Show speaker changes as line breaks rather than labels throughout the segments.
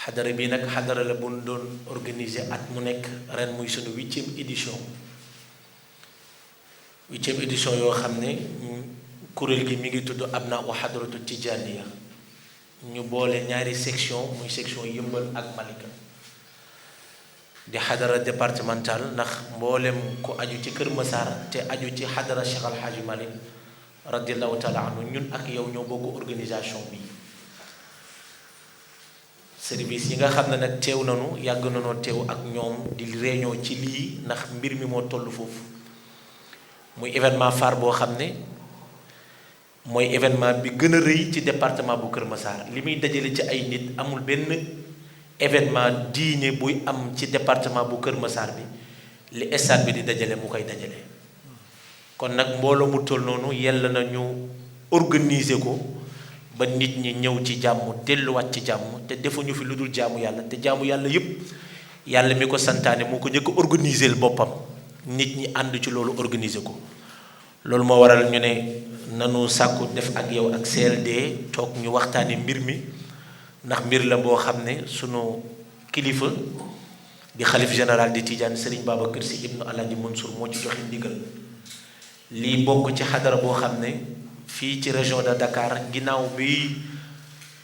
xadara bi nag xadara la bu ñu doon organiser at mu nekk ren muy sunu 8e édition 8e édition yoo xam ne kuréel gi mi ngi tudd Abna wa Hadratu Tijaniya ñu boole ñaari section muy section Yëmbal ak Malika di xadara départemental ndax mboolem ku aju ci Kër Massar te aju ci xadara Cheikh Al Hadji Malick radiallahu taala anhu ñun ak yow ñoo bokk organisation bi service yi nga xam ne nag teew nañu yàgg nañoo teew ak ñoom di réunion ci lii ndax mbir mi moo toll foofu muy événement phare boo xam ne mooy événement bi gën a rëy ci département bu Kër Massar li muy dajale ci ay nit amul benn événement diine buy am ci département bu Kër Massar bi li stade bi di dajale mu koy dajale kon nag mbooloo mu toll noonu yella na ñu organiser ko ba nit ñi ñëw ci jàmm delluwaat ci jàmm te defuñu fi lu dul jaamu yàlla te jaamu yàlla yépp yàlla mi ko santaane moo ko njëkk organiser boppam nit ñi ànd ci loolu organiser ko loolu moo waral ñu ne nanu sàkku def ak yow ak CLD toog ñu waxtaane mbir mi ndax mbir la boo xam ne sunu kilifa di xalif général di Tidiane Serigne Babacar Sy ibnu Alaaji Mansour moo ci joxe ndigal lii bokk ci xadara boo xam ne fii ci région de Dakar ginnaaw bi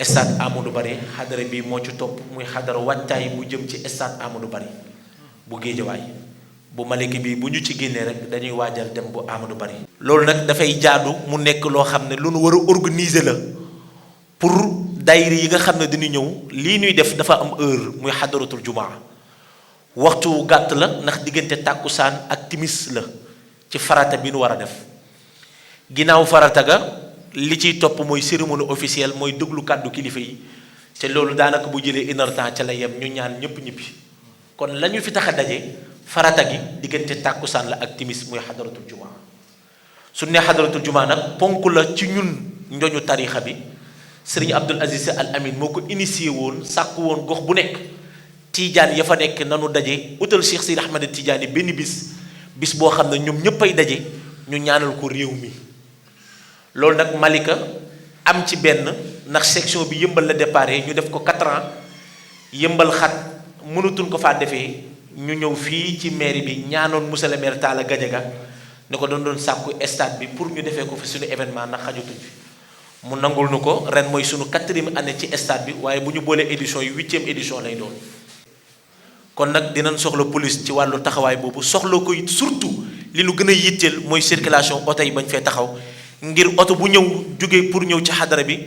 stade Amadou Barry xadara bi moo ci topp muy xadara waajtaay bu jëm ci stade Amadou Barry bu Géejawaay bu Malika bi bu ñu ci génnee rek dañuy waajal dem bu Amadou Barry loolu nag dafay jaadu mu nekk loo xam ne lu nu war a organiser la pour daayira yi nga xam ne dañuy ñëw lii ñuy def dafa am heure muy xadaratul jumaa waxtu gàtt la ndax diggante tàkkusaan ak timis la ci farata bi nu war a def ginnaaw farata ga li ciy topp mooy cérémonie officielle mooy déglu kàddu kilifa yi te loolu daanaka bu jëlee 1 heure temps ca la yem ñu ñaan ñëpp ñibbi kon la ñu fi tax a daje farata gi diggante tàkkusaan la ak timis muy xadaratul jumaa su ne xadaratul jumaa nag ponk la ci ñun njoñu tarixa bi sëriñ Abdul Aziz Al Amin moo ko initié woon sàkk woon gox bu nekk tiijaan ya fa nekk nanu daje utal Cheikh Sidi Ahmed Tidiane benn bis boo xam ne ñoom ñëpp ay daje ñu ñaanal ko réew mi loolu nag Malika am ci benn ndax section bi yëmbal la déparé ñu def ko 4 ans yëmbal xat mënatuñ ko faa defee ñu ñëw fii ci mairie bi ñaanoon monsieur le maire Talla Gadiaga ne ko doon sàkku stade bi pour ñu defee ko fi suñu événement ndax xajutuñ fi mu nangul nu ko ren mooy suñu 4e année ci stade bi waaye bu ñu boolee édition yi 8e édition lay doon kon nag dinañ soxla police ci wàllu taxawaay boobu soxla ko it surtout li nu gën a yitteel mooy circulation oto yi bañ fee taxaw ngir oto bu ñëw jóge pour ñëw ci xadara bi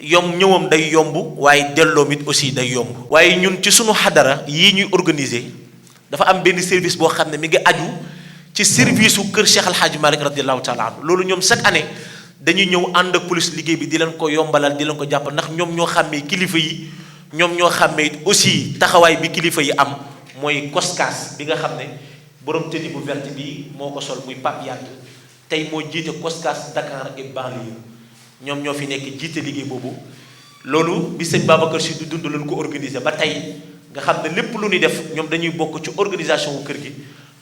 ñëwam day yomb waaye delloom it aussi day yomb waaye ñun ci sunu xadara yii ñuy organiser dafa am benn service boo xam ne mi ngi aju ci service su kër Cheikh Al Hadji Malick radiallahu taala anhu loolu ñoom chaque année dañuy ñëw ànd ak police liggéey bi di leen ko yombalal di leen ko jàppal ndax ñoom ñoo xàmmee kilifa yi ñoom ñoo xàmmee it aussi taxawaay bi kilifa yi am mooy koskaas bi nga xam ne borom tenue bu verte bi moo ko sol muy Pape Yade tey moo jiite koskaas Dakar et banlieue ñoom ñoo fi nekk jiite liggéey boobu loolu bi sëñ Babacar Sy du dund lañ ko organiser ba tey nga xam ne lépp lu ñuy def ñoom dañuy bokk ci organisation wu kër gi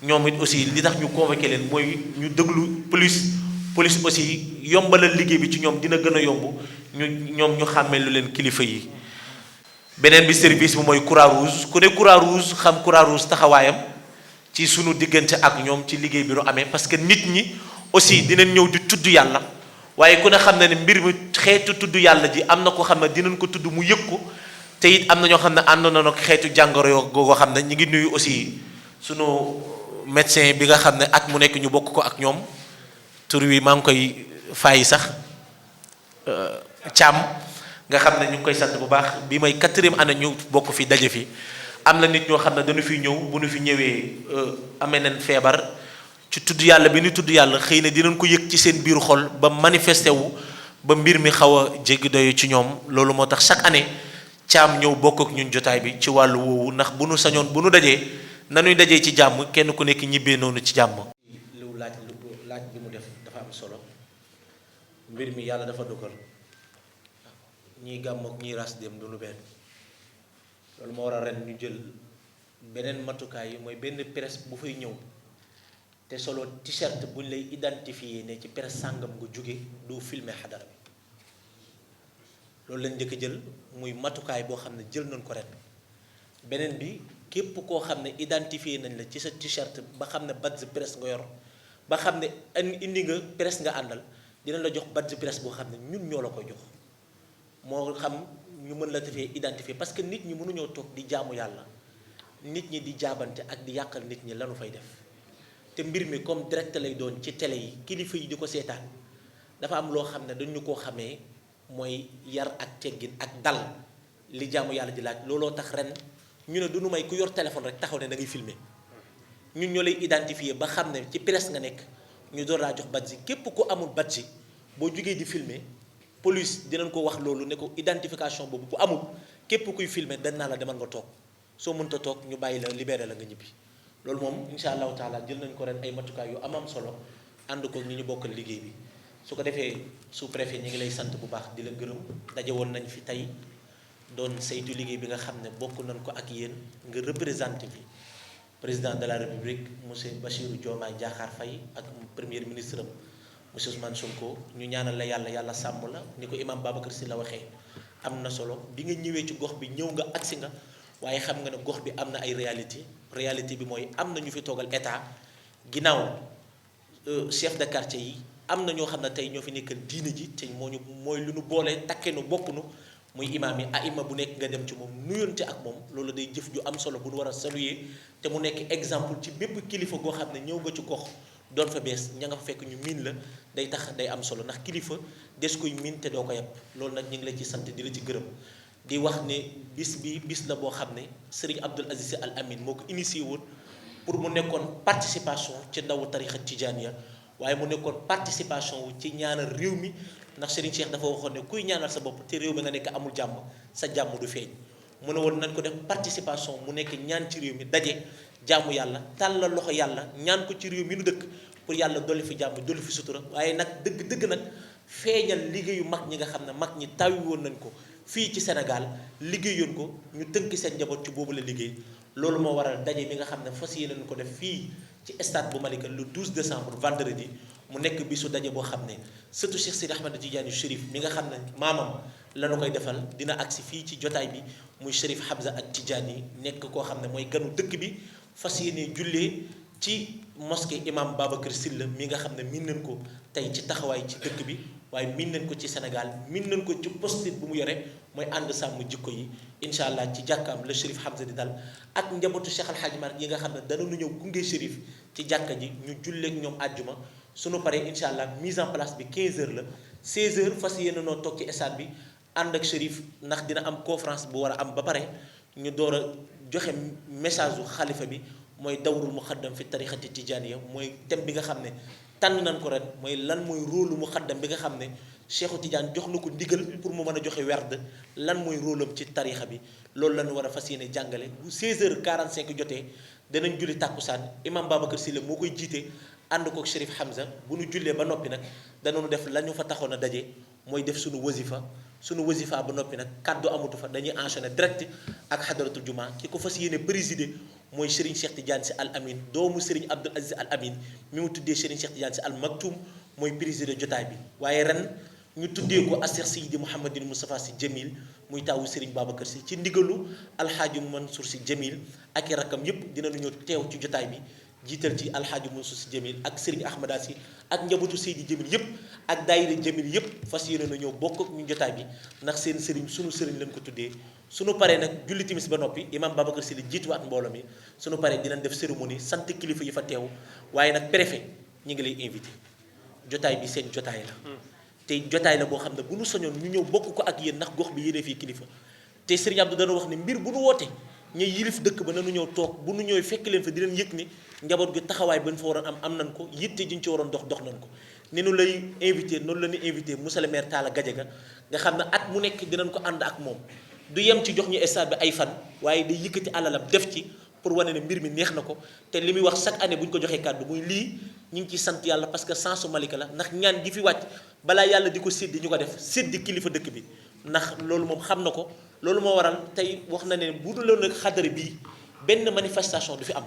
ñoom it aussi li tax ñu convoqué leen mooy ñu déglu police aussi yombalal liggéey bi ci ñoom dina gën a yomb ñoom ñu xàmmee lu leen kilifa yi. beneen bi service bi mooy Croix-Rouge ku ne Croix-Rouge xam Croix-Rouge taxawaayam ci sunu diggante ak ñoom ci liggéey bi nu amee parce que nit ñi aussi dinañ ñëw di tudd yàlla waaye ku ne xam ne ne mbir mi xeetu tudd yàlla ji am na ko xam ne dinañ ko tudd mu yëg ko te it am na ñoo xam ne ànd na nag xeetu jàngoro yoo goo xam ne ñu ngi nuyu aussi sunu médecin bi nga xam ne at mu nekk ñu bokk ko ak ñoom tur wi maa ngi koy fàyyi sax Thiam nga xam ne ñu ngi koy sant bu baax bi may 4e année ñu bokk fi daje fi am na nit ñoo xam ne dañu fi ñëw bu ñu fi ñëwee amee nañ feebar ci tudd yàlla bi ñu tudd yàlla xëy na dinañ ko yëg ci seen biiru xol ba manifesté wu ba mbir mi xaw a jéggi doyu ci ñoom loolu moo tax chaque année Thiam ñëw bokk ak ñun jotaay bi ci wàllu woowu ndax bu nu sañoon bu nu dajee nanuy dajee ci jàmm kenn ku nekk ñibbee noonu ci jàmm. lu laaj bi mu def dafa am solo mbir mi yàlla dafa dogal ñiy gàmm ak ñiy ras dem du lu benn loolu moo war a ren ñu jël beneen matukaay yi mooy benn presse bu fay ñëw te solo t-shirt buñ lay identifier ne ci presse sàngam nga jóge du filmer xadara bi loolu lañ njëkk a jël muy matukaay boo xam ne jël nañ ko ren beneen bi képp koo xam ne identifié nañ la ci sa t-shirt ba xam ne badge presse nga yor ba xam ne indi nga presse nga àndal dina la jox badge presse boo xam ne ñun ñoo la koy jox moo xam ñu mën la defee identifié parce que nit ñi mënuñoo toog di jaamu yàlla nit ñi di jaabante ak di yàqal nit ñi lanu fay def te mbir mi comme direct lay doon ci télé yi kilifa yi di ko seetaan dafa am loo xam ne dañu koo xamee mooy yar ak teggin ak dal li jaamu yàlla di laaj looloo tax ren ñu ne du nu may ku yor téléphone rek taxaw ne da ngay filmer ñun ñoo lay identifier ba xam ne ci presse nga nekk ñu door laa jox badge képp ku amul badge boo jógee di filmer police dinañ ko wax loolu ne ko identification boobu bu amul képp kuy filmer dañ naa la demal nga toog soo mënta toog ñu bàyyi la libéré la nga ñibbi loolu moom incha allahu taala jël nañ ko ren ay matukaay yu am solo ànd ko ñi ñu bokkal liggéey bi su ko defee sous préfet ñi ngi lay sant bu baax di la gërëm daje woon nañ fi tey doon saytu liggéey bi nga xam ne bokk nañ ko ak yéen nga représenté fi président de la république monsieur Bassirou Diomaye Diakhar Faye ak premier ministre am monsieur Ousmane Sonko ñu ñaanal la yàlla sàmm la ni ko imam Babacar Sy la waxee am na solo bi nga ñëwee ci gox bi ñëw nga agsi nga waaye xam nga ne gox bi am na ay réalité bi mooy am na ñu fi toogal état ginnaaw chef de quartier yi am na ñoo xam ne tey ñoo fi nekkal diine ji te mooy lu nu boolee takkee nu bokk nu muy imaam yi aima bu nekk nga dem ci moom nuyonte ak moom loolu day jëf ju am solo bu nu war a saluer te mu nekk exemple ci bépp kilifa goo xam ne ñëw nga ci gox doon fa bees ña nga fa fekk ñu miin la day tax day am solo ndax kilifa des koy miin te doo ko yàpp loolu nag ñu ngi la ci sant di la ci gërëm di wax ne bis la boo xam ne Serigne Abdoul Aziz Sy Al Amine moo ko initié woon pour mu nekkoon participation ci ndawu tarixa tijaaniya waaye mu nekkoon participation wu ci ñaanal réew mi ndax Serigne Cheikh dafa waxoon ne kuy ñaanal sa bopp te réew mi nga nekk amul jàmm sa jàmm du feeñ mu ne woon nañ ko def participation mu nekk ñaan ci réew mi daje jàmmu yàlla tàllal loxo yàlla ñaan ko ci réew mi nu dëkk pour yàlla dolli fi jàmm dolli fi sutura waaye nag dëgg nag feeñal liggéeyu mag ñi nga xam ne mag ñi tawi woon nañ ko fii ci Sénégal liggéeyoon ko ñu tënk seen njaboot ci boobu la liggéey loolu moo waral daje bi nga xam ne fas yéene nañ ko def fii ci stade bu Malika le 12 décembre vendredi mu nekk bisu daje boo xam ne surtout Cheikh Sidi Ahmed Tidiane Chérif mi nga xam ne maamam la nu koy defal dina agsi fii ci jotaay bi muy Chérif Hamza ak Tidiane yi nekk koo xam ne mooy ganu dëkk bi fas yéene jullee ci mosquée imam Babacar Sylla mi nga xam ne miin nañ ko tey ci taxawaay ci dëkk bi waaye miin nañ ko ci Sénégal miin nañ ko ci posture bu mu yore mooy ànd sàmm jikko yi incha allah ci jàkkaam la Chérif Hamza di dal ak njabootu Cheikh Al Hadj Malick yi nga xam ne danañu ñëw gunge Chérif ci jàkka ji ñu julleek ñoom àjjuma suñu paree incha allah mise en place bi 15h la 16h fas yéene noo toog ci stade bi ànd ak Chérif ndax dina am conférence bu war a am ba pare ñu door a joxe message u xalifa bi mooy dawrul muxaddam fi tarixati tijaaniya mooy thème bi nga xam ne tànn nañ ko ren mooy lan mooy rôle muxaddam bi nga xam ne Cheikhu Tidiane jox na ko ndigal pour mu mën a joxe werd lan mooy rôle am ci tarixa bi loolu lañu war a fas yéene jàngale bu 16h45 jotee danañ julli tàkkusaan imam Babacar Sylla moo koy jiite ànd kook Chérif Hamza bu nu jullee ba noppi nag danoonu def la ñu fa taxoon a daje mooy def suñu wasifa ba noppi nag kàddu amatu fa dañuy enchaîner direct ak xadaratul juma ki ko fas yéene présider mooy Serigne Cheikh Tidiane Sy Al Amine doomu Serigne Abdoul Aziz Al Amine mi mu tuddee Serigne Cheikh Tidiane Sy Al Maktoum mooy présider jotaay bi waaye ren ñu tuddee ko Cheikh Seydi Mouhamadine Moustapha Sy Jamil muy taawu Serigne Babacar Sy ci ndigalu alxaaji Mansour Sy Jamil ak i rakkam yépp dinañu ñëw teew ci jotaay bi jiital ci alxaaji Mansour Sy Jamil ak Serigne Ahmada Sy ak njabootu Seydi Jamil yépp ak daayira Jamil yépp fas yéene na ñëw bokk ak ñu jotaay bi ndax seen Serigne sunu Serigne lañ ko tuddee suñu paree nag julli timis ba noppi imam Babacar Sy la jiituwaat mbooloo mi suñu paree dinañ def cérémonie sant kilifa yi fa teew waaye nag préfet ñi ngi lay invité jotaay bi seen jotaay la te jotaay la boo xam ne bu nu soñoon ñu ñëw bokk ko ak yéen ndax gox bi yéene fii kilifa te Serigne Abdou dana wax ne mbir bu nu woote ñuy yilif dëkk ba nanu ñëw toog bu nu ñëwee fekk leen fa di leen yëg ni njaboot gi taxawaay ba ñu fa waroon am nañ ko yitte ji ñu ci waroon dox nañ ko ni nu lay invité noonu la ñuy invité monsieur le maire Talla Gadiaga nga xam ne at mu nekk dinañ ko ànd ak moom du yem ci jox ñu stade bi ay fan waaye day yëkkati alalam def ci pour wane ne mbir mi neex na ko te li muy wax chaque année bu ñu ko joxee kàddu muy lii ñu ngi ciy sant yàlla parce que sensu Malika la ndax ñaan gi fi wàcc balaa yàlla di ko séddi ñu ko def séddi kilifa dëkk bi ndax loolu moom xam na ko loolu moo waral tey wax na ne bu dul loolu nag xadara bii benn manifestation du fi am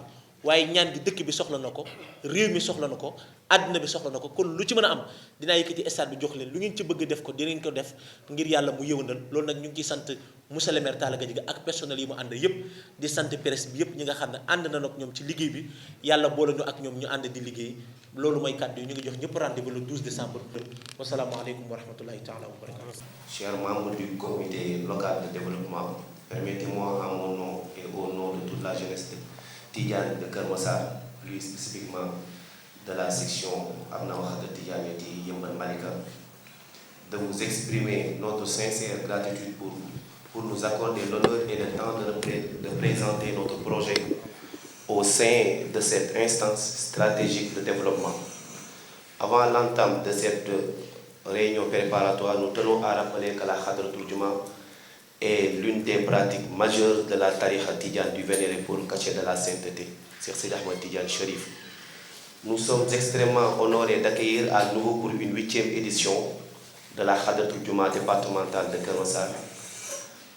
waaye ñaan gi dëkk bi soxla na ko réew mi soxla na ko àddina bi soxla na ko kon lu ci mën a am dinaa yëkkati stade bi jox leen lu ngeen ci bëgg def ko dinañ ko def ngir yàlla mu yëwandal loolu nag ñu ngi ciy sant monsieur le maire Talla Gadiaga ak personnel yi mu ànd yëpp di sant presse bi yëpp ñi nga xam ne ànd na nag ñoom ci liggéey bi yàlla boole ñu ak ñoom ñu ànd di liggéey loolu mooy kàddu yi ñu ngi jox ñëpp rendez-vous le 12 décembre wasalaamaaleykum wa rahmatullahi taala wa barakatuh.
Chers membres du comité local de développement, permettez-moi en mon nom et au nom de toute la jeunesse Tidjane de Keur Massar, plus spécifiquement de la section Amna Wahda Tidjaneti Yeumbeul Malika, de vous exprimer notre sincère gratitude pour nous accorder l'honneur et le temps de présenter notre projet au sein de cette instance stratégique de développement. Avant l'entame de cette réunion préparatoire, nous tenons à rappeler que la Hadratul Juma est l'une des pratiques majeures de la tariqa Tidjane du vénéré pour le cachet de la sainteté, Cheikh Seydi Ahmed Tidjane Chérif. Nous sommes extrêmement honorés d'accueillir à nouveau pour une 8e édition de la Hadratul Juma départementale de Keur Massar.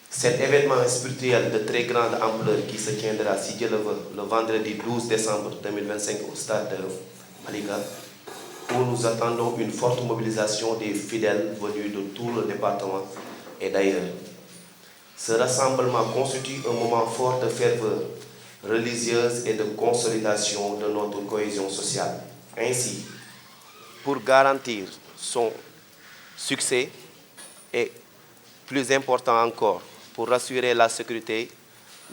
Cet événement spirituel de très grande ampleur qui se tiendra, si Dieu le veut, le vendredi 12 décembre 2025 au stade de Malika, où nous attendons une forte mobilisation des fidèles venus de tout le département et d'ailleurs. Ce rassemblement constitue un moment fort de ferveur religieuse et de consolidation de notre cohésion sociale. Ainsi, pour garantir son succès et, plus important encore, pour assurer la sécurité,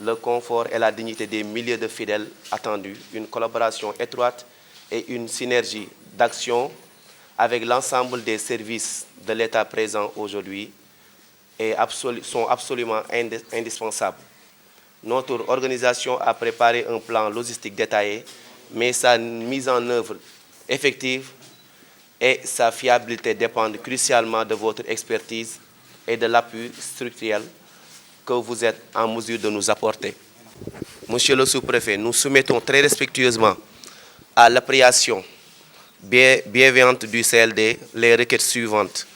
le confort et la dignité des milliers de fidèles attendus, une collaboration étroite et une synergie d'action avec l'ensemble des services de l'État présents aujourd'hui sont absolument indispensables. Notre organisation a préparé un plan logistique détaillé, mais sa mise en œuvre effective et sa fiabilité dépendent crucialement de votre expertise et de l'appui structurel que vous êtes en mesure de nous apporter. Monsieur le sous-préfet, nous soumettons très respectueusement à l'appréciation bienveillante du CLD les requêtes suivantes,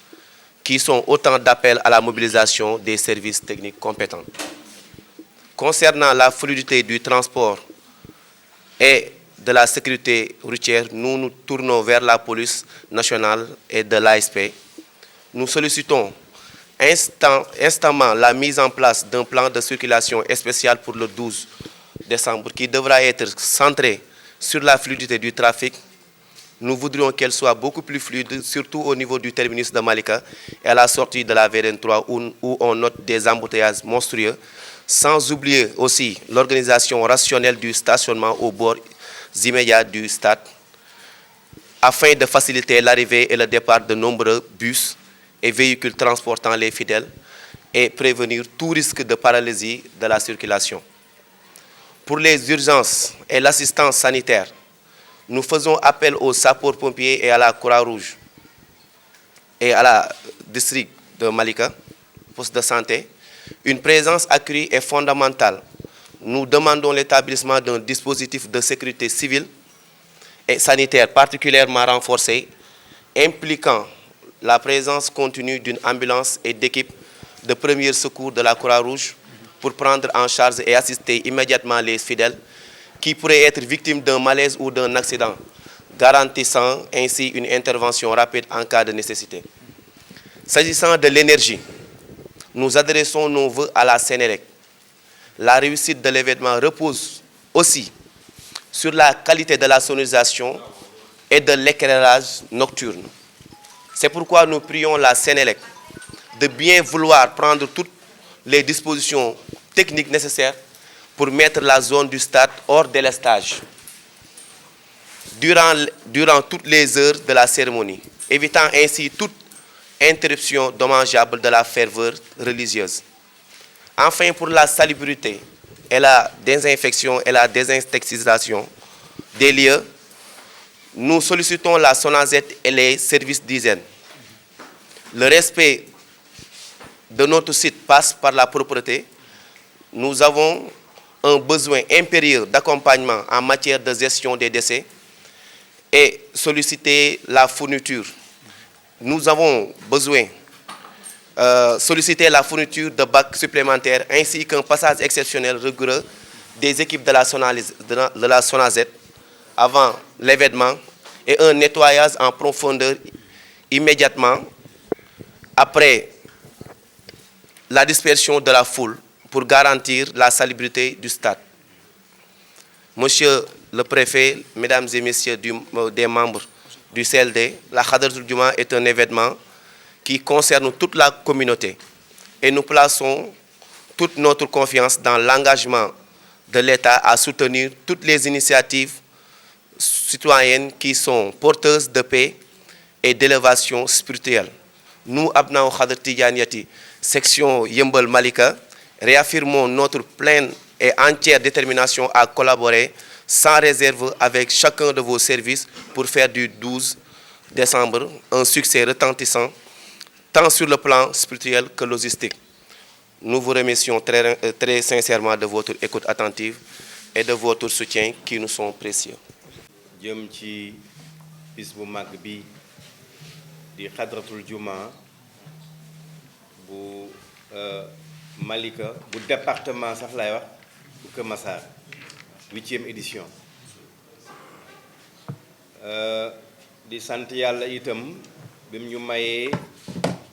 qui sont autant d'appels à la mobilisation des services techniques compétents. Concernant la fluidité du transport et de la sécurité routière, nous nous tournons vers la police nationale et de l'ASP. Nous sollicitons instamment la mise en place d'un plan de circulation spécial pour le 12 décembre qui devra être centré sur la fluidité du trafic. Nous voudrions qu'elle soit beaucoup plus fluide, surtout au niveau du terminus de Malika et à la sortie de la VDN3 où on note des embouteillages monstrueux, sans oublier aussi l'organisation rationnelle du stationnement au bord immédiat du stade, afin de faciliter l'arrivée et le départ de nombreux bus et véhicules transportant les fidèles et prévenir tout risque de paralysie de la circulation. Pour les urgences et l'assistance sanitaire, nous faisons appel aux sapeurs-pompiers et à la Croix-Rouge et à la district de Malika, poste de santé. Une présence accrue est fondamentale. Nous demandons l'établissement d'un dispositif de sécurité civile et sanitaire particulièrement renforcé, impliquant la présence continue d'une ambulance et d'équipes de premiers secours de la Croix-Rouge pour prendre en charge et assister immédiatement les fidèles qui pourraient être victimes d'un malaise ou d'un accident, garantissant ainsi une intervention rapide en cas de nécessité. S'agissant de l'énergie, nous adressons nos vœux à la Sénélec. La réussite de l'événement repose aussi sur la qualité de la sonorisation et de l'éclairage nocturne. C'est pourquoi nous prions la Sénélec de bien vouloir prendre toutes les dispositions techniques nécessaires pour mettre la zone du stade hors délestage durant toutes les heures de la cérémonie, évitant ainsi toute interruption dommageable de la ferveur religieuse. Enfin, pour la salubrité et la désinfection et la désinsectisation des lieux, nous sollicitons la SONAGED et les services d'hygiène. Le respect de notre site passe par la propreté. Nous avons un besoin impérieux d'accompagnement en matière de gestion des décès et solliciter la fourniture. Nous avons besoin solliciter la fourniture de bacs supplémentaires ainsi qu'un passage exceptionnel rigoureux des équipes de la SONAGED avant l'événement et un nettoyage en profondeur immédiatement après la dispersion de la foule pour garantir la salubrité du stade. Monsieur le préfet, mesdames et messieurs des membres du CLD, la Khadratul Djouma est un événement qui concerne toute la communauté et nous plaçons toute notre confiance dans l'engagement de l'État à soutenir toutes les initiatives citoyennes qui sont porteuses de paix et d'élévation spirituelle. Nous, Abnao Khadr Tidjaniyati, section Yeumbeul Malika, réaffirmons notre pleine et entière détermination à collaborer sans réserve avec chacun de vos services pour faire du 12 décembre un succès retentissant, tant sur le plan spirituel que logistique. Nous vous remercions très sincèrement de votre écoute attentive et de votre soutien qui nous sont précieux.
jëm ci bis bu mag bi di Khadratul Djouma bu Malika bu département sax lay wax bu Keur Massar 8e édition di sant yàlla itam bim ñu mayee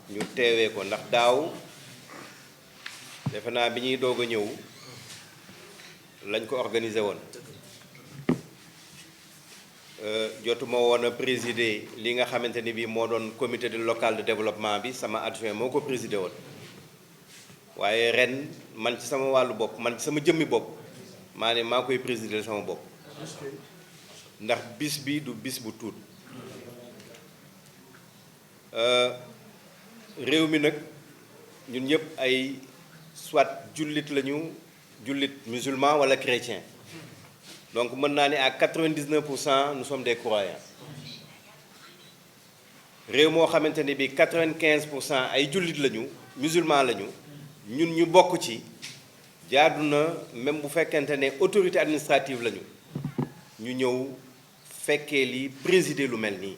ñu teewee ko ndax daaw defe naa bi ñuy doog a ñëw lañ ko organisé woon jotuma woon a présider li nga xamante ni bii moo doon comité de local de développement bi sama adjoint moo ko présider woon waaye ren man ci sama wàllu bopp man ci sama jëmmi bopp maa ne maa koy présider sama bopp ndax bis bi du bis bu tuut réew mi nag ñun ñëpp ay soit jullit lañu jullit musulman wala chrétien donc mën naa ne à 99% nous sommes des croyants réew moo xamante ne bi 95% ay jullit lañu musulman lañu ñun ñu bokk ci jaadu na même bu fekkente ne autorité administrative lañu ñu ñëw fekkee li présider lu mel nii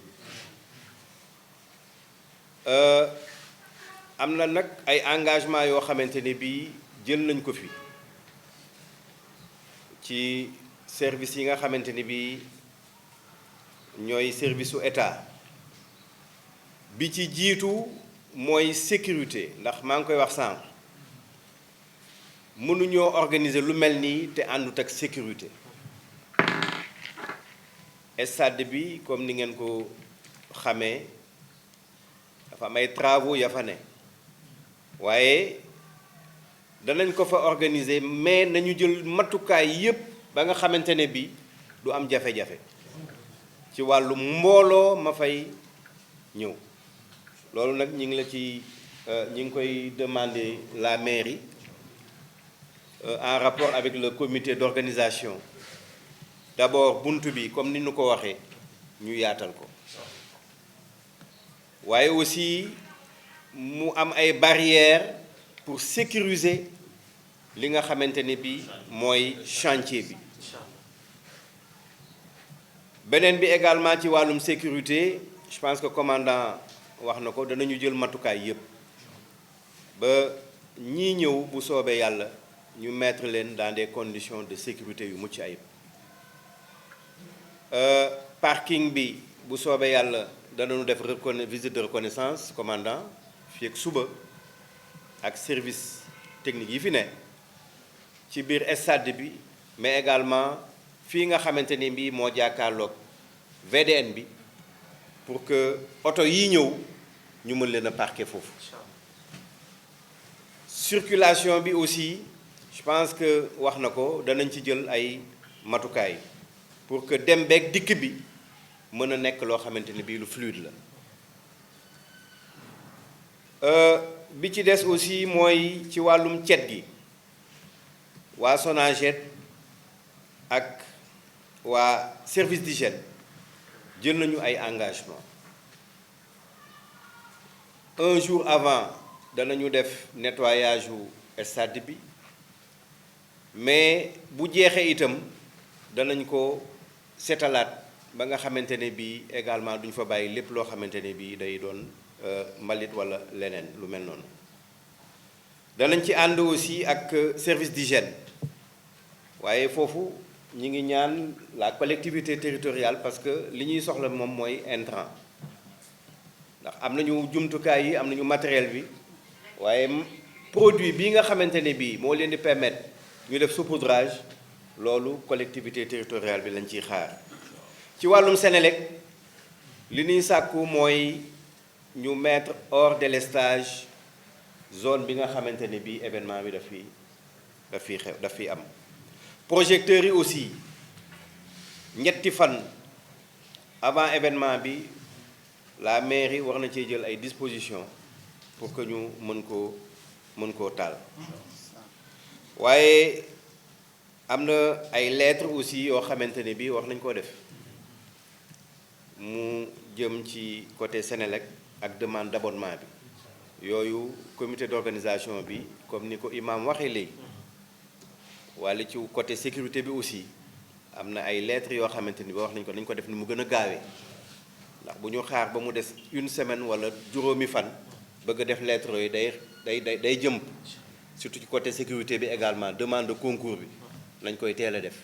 am na nag ay engagement yoo xamante ne bii jël nañ ko fi ci service yi nga xamante ni bii ñooy service su état bi ci jiitu mooy sécurité ndax maa ngi koy wax sànq mënuñoo organiser lu mel nii te àndut ak sécurité stade bi comme ni ngeen ko xamee dafa am ay travaux ya fa ne waaye danañ ko fa organiser mais nañu jël matukaay yépp ba nga xamante ne bi du am jafe-jafe ci wàllu mbooloo ma fay ñëw loolu nag ñi ngi la ci ñi ngi koy demander la mairie en rapport avec le comité d'organisation d'abord buntu bi comme ni ñu ko waxee ñu yaatal ko waaye aussi mu am ay barrières pour sécuriser li nga xamante ne bi mooy chantier bi beneen bi également ci wàllum sécurité je pense que commandant wax na ko danañu jël matukaay yépp ba ñii ñëw bu soobee yàlla ñu mettre leen dans des conditions de sécurité yu mucc ayib parking bi bu soobee yàlla danañu def visite de reconnaissance commandant fii ak suba ak service technique yi fi ne ci biir stade bi mais également fii nga xamante ni bii moo jàkkaarloog VDN bi pour que oto yi ñëw ñu mën leen a parquer foofu circulation bi aussi je pense que wax na ko danañ ci jël ay matukaay pour que dem beeg dikk bi mën a nekk loo xamante ni bii lu fluide la bi ci des aussi mooy ci wàllum cet gi waa SONAGED ak waa service d'hygiène jël nañu ay engagement un jour avant danañu def nettoyage u stade bi mais bu jeexee itam danañ ko setalaat ba nga xamante ne bii également duñ fa bàyyi lépp loo xamante ne bii day doon mbalit walla leneen lu mel noonu danañ ci ànd aussi ak service d'hygiène waaye foofu ñi ngi ñaan la collectivité territoriale parce que li ñuy soxla moom mooy intrant ndax am nañu jumtukaay yi am nañu matériel bi waaye produit bii nga xamante ne bii moo leen di permettre ñu def saupoudrage loolu collectivité territoriale bi lañ ciy xaar ci wàllum Senelec li ñuy sàkku mooy ñu mettre hors délestage zone bi nga xamante ne bii événement bi daf fi am projecteurs yi aussi ñetti fan avant événement bi la mairie war na cee jël ay dispositions pour que ñu mën koo taal waaye am na ay lettres aussi yoo xamante ne bii wax nañ koo def mu jëm ci côté Senelec ak demande d'abonnement bi yooyu comité d'organisation bi comme ni ko imam waxee léegi wala ci côté sécurité bi aussi am na ay lettres yoo xamante ni bi wax nañ ko nañ ko def ni mu gën a gaawee ndax bu ñu xaar ba mu des une semaine wala juróomi fan bëgg a def lettres yooyu day jëm surtout ci côté sécurité bi également demande de concours bi nañ koy teel a def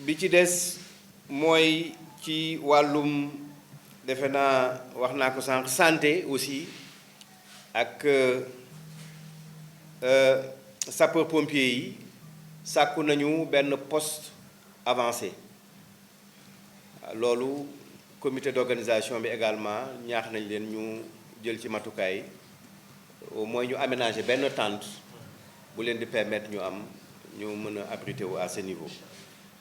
bi ci des mooy ci wàllum defe naa wax naa ko sànq santé aussi ak sapeur pompier yi sàkku nañu benn poste avancé loolu comité d'organisation bi également ñaax nañ leen ñu jël ci matukaay au moins ñu aménager benn tente bu leen di permettre ñu mën a abriter wu à ce niveau.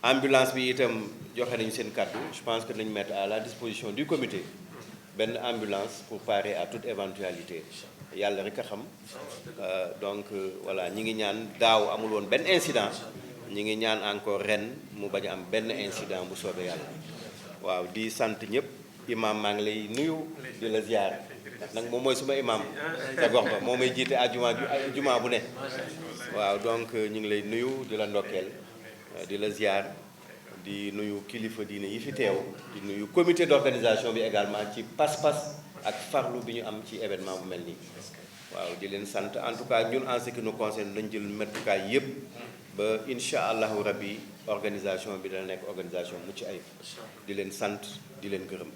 ambulance bi itam joxe nañu seen kàddu je pense que nañu mettre à la disposition du comité benn ambulance pour parer à toute éventualité yàlla rek a xam donc voilà ñi ngi ñaan daaw amul woon benn incident ñi ngi ñaan encore ren mu bañ a am benn incident bu soobee yàlla waaw di sant ñëpp imam maa ngi lay nuyu di la ziar nag moom mooy suma imam ca gox ba moo may jiite juma bu ne waaw donc ñu ngi lay nuyu di la ndokkeel di la ziar di nuyu kilifa diine yi fi teew di nuyu comité d'organisation bi également ci pas-pas ak farlu bi ñu am ci événement bu mel nii waaw di leen sant en tout cas ñun en ce qui nous concerne dañ jël matukaay yépp ba incha allahu rabbi organisation bi dana nekk organisation mucc ayib di leen sant di leen gërëm